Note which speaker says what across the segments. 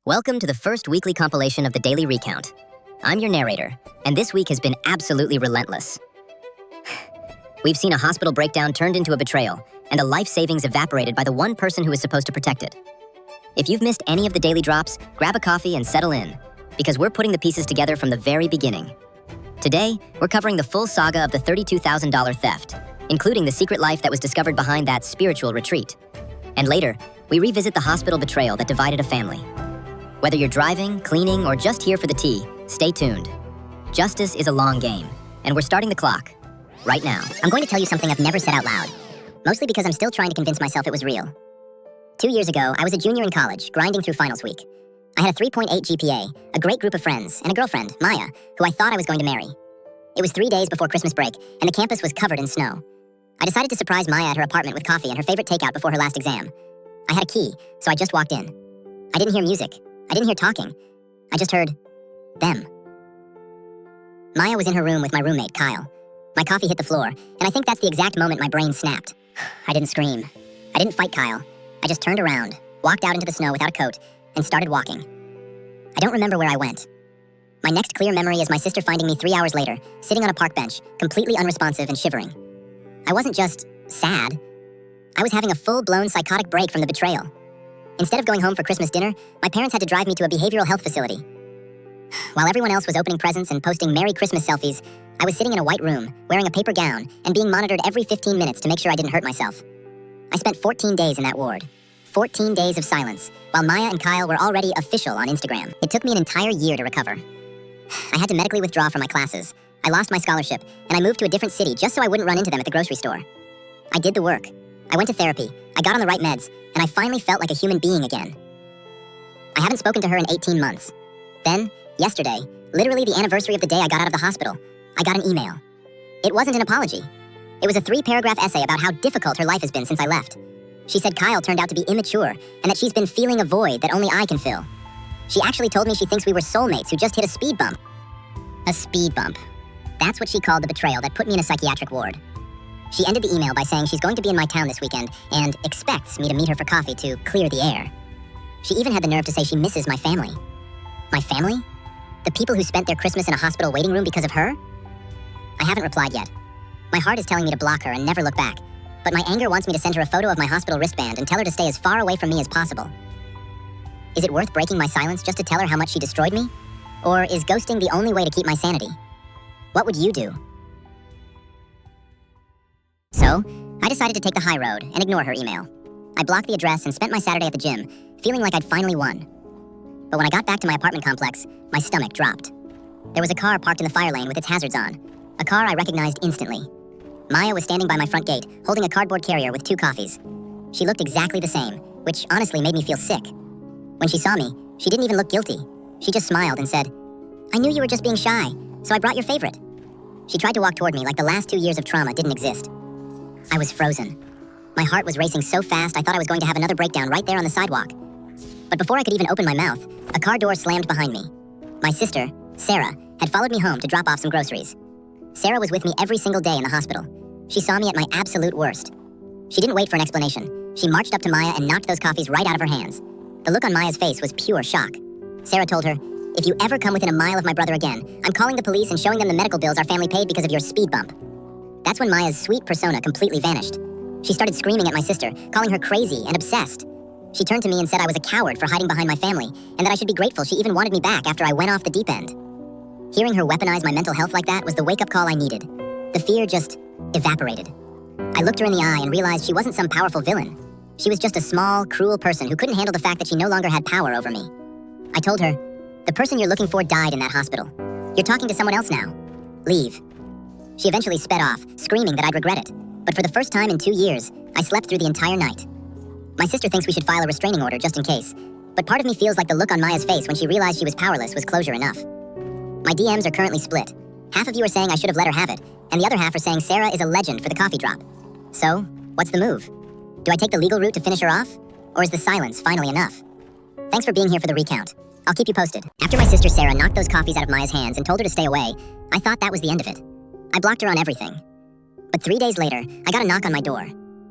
Speaker 1: Welcome to the first weekly compilation of the Daily Recount. I'm your narrator, and this week has been absolutely relentless. We've seen a hospital breakdown turned into a betrayal, and a life savings evaporated by the one person who was supposed to protect it. If you've missed any of the daily drops, grab a coffee and settle in, because we're putting the pieces together from the very beginning. Today, we're covering the full saga of the $32,000 theft, including the secret life that was discovered behind that spiritual retreat. And later, we revisit the hospital betrayal that divided a family. Whether you're driving, cleaning, or just here for the tea, stay tuned. Justice is a long game, and we're starting the clock right now.
Speaker 2: I'm going to tell you something I've never said out loud, mostly because I'm still trying to convince myself it was real. 2 years ago, I was a junior in college, grinding through finals week. I had a 3.8 GPA, a great group of friends, and a girlfriend, Maya, who I thought I was going to marry. It was 3 days before Christmas break, and the campus was covered in snow. I decided to surprise Maya at her apartment with coffee and her favorite takeout before her last exam. I had a key, so I just walked in. I didn't hear music. I didn't hear talking. I just heard them. Maya was in her room with my roommate, Kyle. My coffee hit the floor, and I think that's the exact moment my brain snapped. I didn't scream. I didn't fight Kyle. I just turned around, walked out into the snow without a coat, and started walking. I don't remember where I went. My next clear memory is my sister finding me 3 hours later, sitting on a park bench, completely unresponsive and shivering. I wasn't just sad. I was having a full-blown psychotic break from the betrayal. Instead of going home for Christmas dinner, my parents had to drive me to a behavioral health facility. While everyone else was opening presents and posting Merry Christmas selfies, I was sitting in a white room, wearing a paper gown, and being monitored every 15 minutes to make sure I didn't hurt myself. I spent 14 days in that ward. 14 days of silence, while Maya and Kyle were already official on Instagram. It took me an entire year to recover. I had to medically withdraw from my classes. I lost my scholarship, and I moved to a different city just so I wouldn't run into them at the grocery store. I did the work. I went to therapy, I got on the right meds, and I finally felt like a human being again. I haven't spoken to her in 18 months. Then, yesterday, literally the anniversary of the day I got out of the hospital, I got an email. It wasn't an apology. It was a 3-paragraph essay about how difficult her life has been since I left. She said Kyle turned out to be immature, and that she's been feeling a void that only I can fill. She actually told me she thinks we were soulmates who just hit a speed bump. A speed bump. That's what she called the betrayal that put me in a psychiatric ward. She ended the email by saying she's going to be in my town this weekend and expects me to meet her for coffee to clear the air. She even had the nerve to say she misses my family. My family? The people who spent their Christmas in a hospital waiting room because of her? I haven't replied yet. My heart is telling me to block her and never look back, but my anger wants me to send her a photo of my hospital wristband and tell her to stay as far away from me as possible. Is it worth breaking my silence just to tell her how much she destroyed me? Or is ghosting the only way to keep my sanity? What would you do? So, I decided to take the high road and ignore her email. I blocked the address and spent my Saturday at the gym, feeling like I'd finally won. But when I got back to my apartment complex, my stomach dropped. There was a car parked in the fire lane with its hazards on, a car I recognized instantly. Maya was standing by my front gate, holding a cardboard carrier with 2 coffees. She looked exactly the same, which honestly made me feel sick. When she saw me, she didn't even look guilty. She just smiled and said, "I knew you were just being shy, so I brought your favorite." She tried to walk toward me like the last 2 years of trauma didn't exist. I was frozen. My heart was racing so fast I thought I was going to have another breakdown right there on the sidewalk. But before I could even open my mouth, a car door slammed behind me. My sister, Sarah, had followed me home to drop off some groceries. Sarah was with me every single day in the hospital. She saw me at my absolute worst. She didn't wait for an explanation. She marched up to Maya and knocked those coffees right out of her hands. The look on Maya's face was pure shock. Sarah told her, "If you ever come within a mile of my brother again, I'm calling the police and showing them the medical bills our family paid because of your speed bump." That's when Maya's sweet persona completely vanished. She started screaming at my sister, calling her crazy and obsessed. She turned to me and said I was a coward for hiding behind my family, and that I should be grateful she even wanted me back after I went off the deep end. Hearing her weaponize my mental health like that was the wake-up call I needed. The fear just evaporated. I looked her in the eye and realized she wasn't some powerful villain. She was just a small, cruel person who couldn't handle the fact that she no longer had power over me. I told her, "The person you're looking for died in that hospital. You're talking to someone else now. Leave." She eventually sped off, screaming that I'd regret it. But for the first time in 2 years, I slept through the entire night. My sister thinks we should file a restraining order just in case, but part of me feels like the look on Maya's face when she realized she was powerless was closure enough. My DMs are currently split. Half of you are saying I should have let her have it, and the other half are saying Sarah is a legend for the coffee drop. So, what's the move? Do I take the legal route to finish her off? Or is the silence finally enough? Thanks for being here for the recount. I'll keep you posted. After my sister Sarah knocked those coffees out of Maya's hands and told her to stay away, I thought that was the end of it. I blocked her on everything. But 3 days later, I got a knock on my door.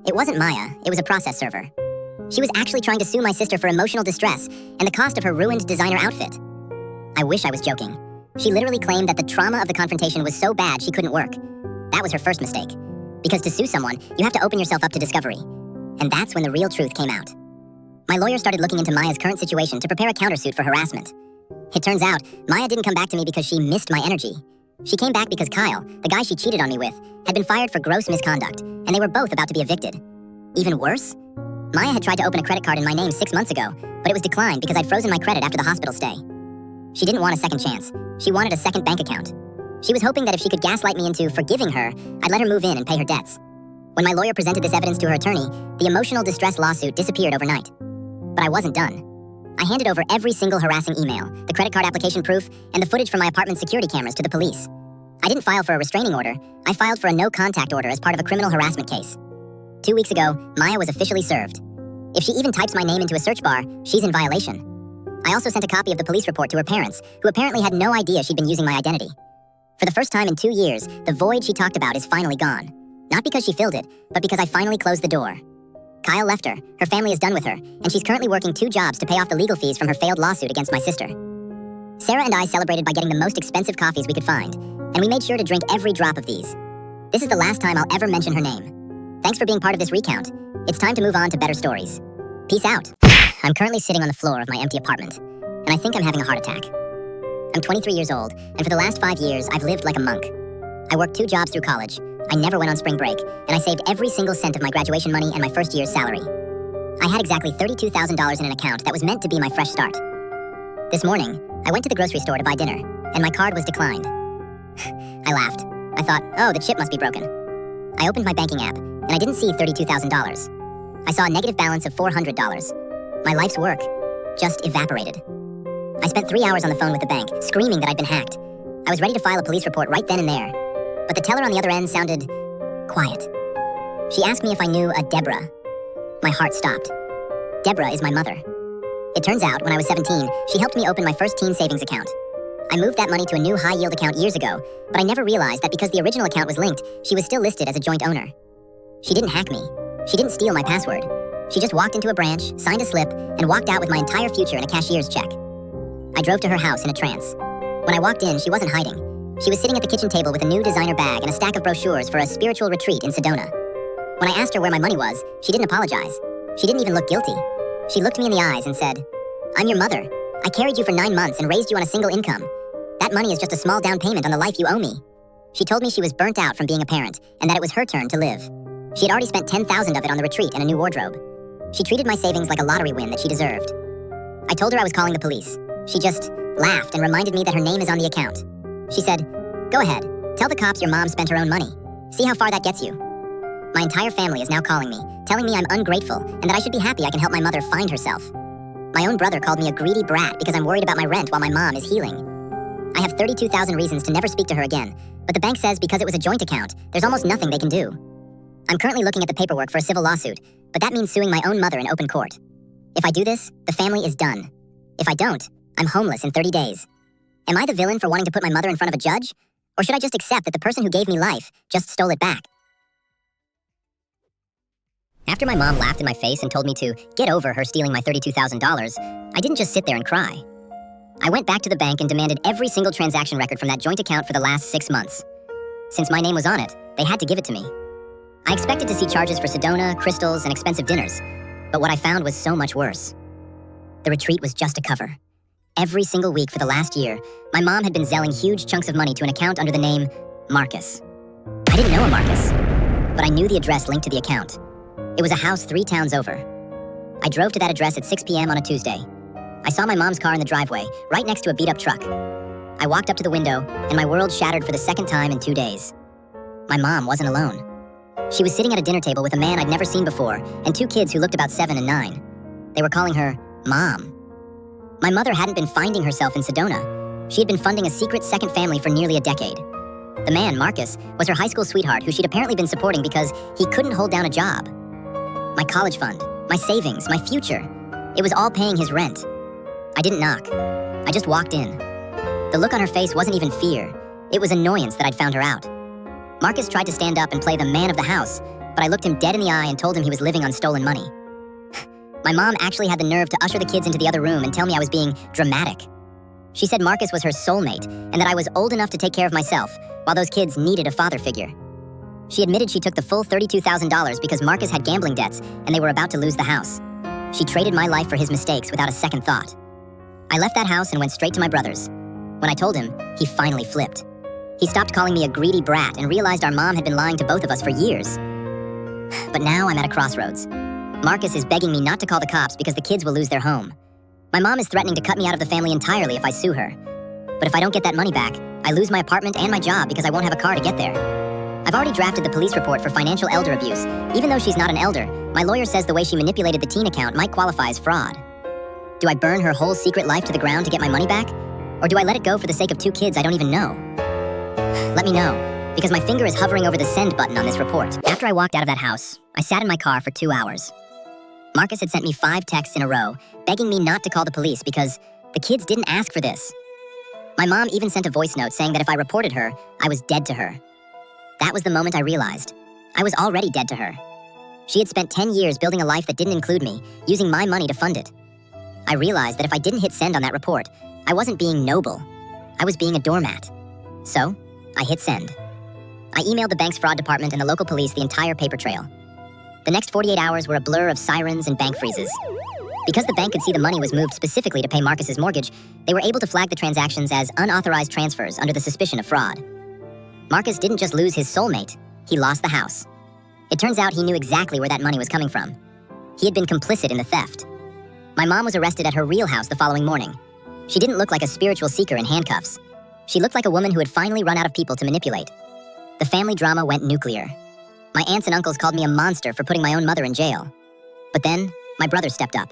Speaker 2: It wasn't Maya, it was a process server. She was actually trying to sue my sister for emotional distress and the cost of her ruined designer outfit. I wish I was joking. She literally claimed that the trauma of the confrontation was so bad she couldn't work. That was her first mistake. Because to sue someone, you have to open yourself up to discovery. And that's when the real truth came out. My lawyer started looking into Maya's current situation to prepare a countersuit for harassment. It turns out, Maya didn't come back to me because she missed my energy. She came back because Kyle, the guy she cheated on me with, had been fired for gross misconduct, and they were both about to be evicted. Even worse? Maya had tried to open a credit card in my name 6 months ago, but it was declined because I'd frozen my credit after the hospital stay. She didn't want a second chance. She wanted a second bank account. She was hoping that if she could gaslight me into forgiving her, I'd let her move in and pay her debts. When my lawyer presented this evidence to her attorney, the emotional distress lawsuit disappeared overnight. But I wasn't done. I handed over every single harassing email, the credit card application proof, and the footage from my apartment security cameras to the police. I didn't file for a restraining order. I filed for a no-contact order as part of a criminal harassment case. 2 weeks ago, Maya was officially served. If she even types my name into a search bar, she's in violation. I also sent a copy of the police report to her parents, who apparently had no idea she'd been using my identity. For the first time in 2 years, the void she talked about is finally gone. Not because she filled it, but because I finally closed the door. Kyle left her family is done with her, and she's currently working 2 jobs to pay off the legal fees from her failed lawsuit against my sister. Sarah and I celebrated by getting the most expensive coffees we could find, and we made sure to drink every drop of these. This is the last time I'll ever mention her name. Thanks for being part of this recount. It's time to move on to better stories. Peace out. I'm currently sitting on the floor of my empty apartment, and I think I'm having a heart attack. I'm 23 years old, and for the last 5 years, I've lived like a monk. I worked 2 jobs through college. I never went on spring break, and I saved every single cent of my graduation money and my first year's salary. I had exactly $32,000 in an account that was meant to be my fresh start. This morning, I went to the grocery store to buy dinner, and my card was declined. I laughed. I thought, oh, the chip must be broken. I opened my banking app, and I didn't see $32,000. I saw a negative balance of $400. My life's work just evaporated. I spent 3 hours on the phone with the bank, screaming that I'd been hacked. I was ready to file a police report right then and there, but the teller on the other end sounded quiet. She asked me if I knew a Deborah. My heart stopped. Deborah is my mother. It turns out, when I was 17, she helped me open my first teen savings account. I moved that money to a new high-yield account years ago, but I never realized that because the original account was linked, she was still listed as a joint owner. She didn't hack me. She didn't steal my password. She just walked into a branch, signed a slip, and walked out with my entire future in a cashier's check. I drove to her house in a trance. When I walked in, she wasn't hiding. She was sitting at the kitchen table with a new designer bag and a stack of brochures for a spiritual retreat in Sedona. When I asked her where my money was, she didn't apologize. She didn't even look guilty. She looked me in the eyes and said, "I'm your mother. I carried you for 9 months and raised you on a single income. That money is just a small down payment on the life you owe me." She told me she was burnt out from being a parent and that it was her turn to live. She had already spent $10,000 of it on the retreat and a new wardrobe. She treated my savings like a lottery win that she deserved. I told her I was calling the police. She just laughed and reminded me that her name is on the account. She said, "Go ahead. Tell the cops your mom spent her own money. See how far that gets you." My entire family is now calling me, telling me I'm ungrateful and that I should be happy I can help my mother find herself. My own brother called me a greedy brat because I'm worried about my rent while my mom is healing. I have 32,000 reasons to never speak to her again, but the bank says because it was a joint account, there's almost nothing they can do. I'm currently looking at the paperwork for a civil lawsuit, but that means suing my own mother in open court. If I do this, the family is done. If I don't, I'm homeless in 30 days. Am I the villain for wanting to put my mother in front of a judge? Or should I just accept that the person who gave me life just stole it back? After my mom laughed in my face and told me to get over her stealing my $32,000, I didn't just sit there and cry. I went back to the bank and demanded every single transaction record from that joint account for the last 6 months. Since my name was on it, they had to give it to me. I expected to see charges for Sedona, crystals, and expensive dinners, but what I found was so much worse. The retreat was just a cover. Every single week for the last year, my mom had been zelling huge chunks of money to an account under the name Marcus. I didn't know a Marcus, but I knew the address linked to the account. It was a house 3 towns over. I drove to that address at 6 p.m. on a Tuesday. I saw my mom's car in the driveway, right next to a beat-up truck. I walked up to the window, and my world shattered for the second time in 2 days. My mom wasn't alone. She was sitting at a dinner table with a man I'd never seen before, and 2 kids who looked about 7 and 9. They were calling her Mom. My mother hadn't been finding herself in Sedona. She had been funding a secret second family for nearly a decade. The man, Marcus, was her high school sweetheart who she'd apparently been supporting because he couldn't hold down a job. My college fund, my savings, my future. It was all paying his rent. I didn't knock. I just walked in. The look on her face wasn't even fear. It was annoyance that I'd found her out. Marcus tried to stand up and play the man of the house, but I looked him dead in the eye and told him he was living on stolen money. My mom actually had the nerve to usher the kids into the other room and tell me I was being dramatic. She said Marcus was her soulmate and that I was old enough to take care of myself, while those kids needed a father figure. She admitted she took the full $32,000 because Marcus had gambling debts and they were about to lose the house. She traded my life for his mistakes without a second thought. I left that house and went straight to my brother's. When I told him, he finally flipped. He stopped calling me a greedy brat and realized our mom had been lying to both of us for years. But now I'm at a crossroads. Marcus is begging me not to call the cops because the kids will lose their home. My mom is threatening to cut me out of the family entirely if I sue her. But if I don't get that money back, I lose my apartment and my job because I won't have a car to get there. I've already drafted the police report for financial elder abuse. Even though she's not an elder, my lawyer says the way she manipulated the teen account might qualify as fraud. Do I burn her whole secret life to the ground to get my money back? Or do I let it go for the sake of 2 kids I don't even know? Let me know, because my finger is hovering over the send button on this report. After I walked out of that house, I sat in my car for 2 hours. Marcus had sent me 5 texts in a row, begging me not to call the police because the kids didn't ask for this. My mom even sent a voice note saying that if I reported her, I was dead to her. That was the moment I realized. I was already dead to her. She had spent 10 years building a life that didn't include me, using my money to fund it. I realized that if I didn't hit send on that report, I wasn't being noble. I was being a doormat. So, I hit send. I emailed the bank's fraud department and the local police the entire paper trail. The next 48 hours were a blur of sirens and bank freezes. Because the bank could see the money was moved specifically to pay Marcus's mortgage, they were able to flag the transactions as unauthorized transfers under the suspicion of fraud. Marcus didn't just lose his soulmate, he lost the house. It turns out he knew exactly where that money was coming from. He had been complicit in the theft. My mom was arrested at her real house the following morning. She didn't look like a spiritual seeker in handcuffs. She looked like a woman who had finally run out of people to manipulate. The family drama went nuclear. My aunts and uncles called me a monster for putting my own mother in jail. But then, my brother stepped up.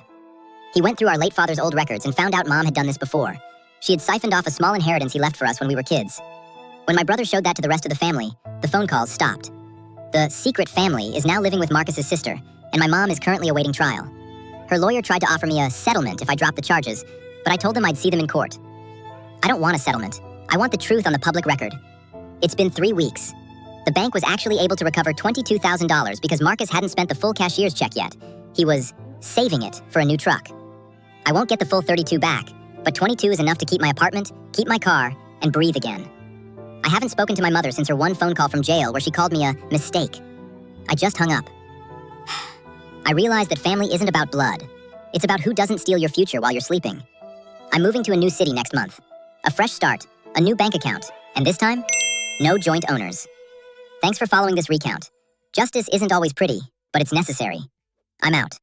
Speaker 2: He went through our late father's old records and found out Mom had done this before. She had siphoned off a small inheritance he left for us when we were kids. When my brother showed that to the rest of the family, the phone calls stopped. The secret family is now living with Marcus's sister, and my mom is currently awaiting trial. Her lawyer tried to offer me a settlement if I dropped the charges, but I told them I'd see them in court. I don't want a settlement. I want the truth on the public record. It's been 3 weeks. The bank was actually able to recover $22,000 because Marcus hadn't spent the full cashier's check yet. He was saving it for a new truck. I won't get the full 32 back, but 22 is enough to keep my apartment, keep my car, and breathe again. I haven't spoken to my mother since her one phone call from jail where she called me a mistake. I just hung up. I realized that family isn't about blood. It's about who doesn't steal your future while you're sleeping. I'm moving to a new city next month. A fresh start, a new bank account, and this time, no joint owners. Thanks for following this recount. Justice isn't always pretty, but it's necessary. I'm out.